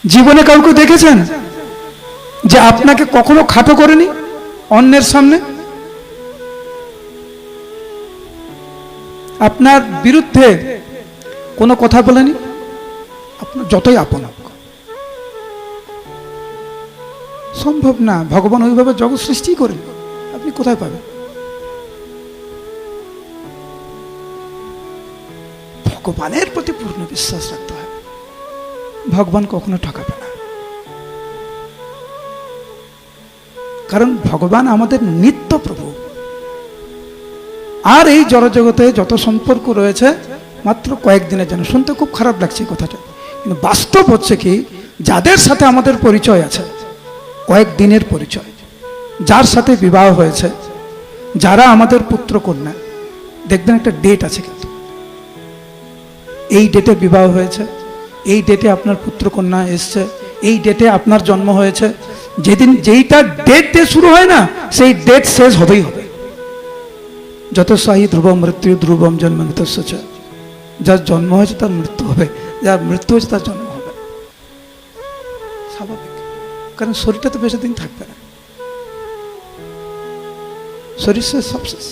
জীবনে কাউকে দেখেছেন যে আপনাকে কখনো খাটো করেনি অন্যের সামনে? আপনার বিরুদ্ধে কোনো কথা বলেনি, আপনার যতই আপন হোক? সম্ভব না। ভগবান ওইভাবে জগৎ সৃষ্টি করেন, আপনি কোথায় পাবেন? ভগবানের প্রতি পূর্ণ বিশ্বাস রাখতে হয়, ভগবান কখনো ঠকাবে না। কারণ ভগবান আমাদের নিত্য প্রভু। আর এই জড়জগতে যত সম্পর্ক রয়েছে মাত্র কয়েকদিনের জন্য। শুনতে খুব খারাপ লাগছে কথাটা, কিন্তু বাস্তব হচ্ছে কি, যাদের সাথে আমাদের পরিচয় আছে কয়েকদিনের পরিচয়, যার সাথে বিবাহ হয়েছে, যারা আমাদের পুত্র কন্যা, দেখবেন একটা ডেট আছে, কিন্তু এই ডেটে বিবাহ হয়েছে, এই ডেটে আপনার পুত্র কন্যা এসছে, এই ডেটে আপনার জন্ম হয়েছে। যেদিন যেইটা ডেট দিয়ে শুরু হয় না, সেই ডেট শেষ হবেই হবে। যত সাহি ধ্রুবম মৃত্যু ধ্রুবম জন্ম মৃত্যুস্য। যার জন্ম হয়েছে তার মৃত্যু হবে, যার মৃত্যু হয়েছে তার জন্ম হবে, স্বাভাবিক। কারণ শরীরটা তো বেশি দিন থাকবে না, শরীর শেষ, সব শেষ।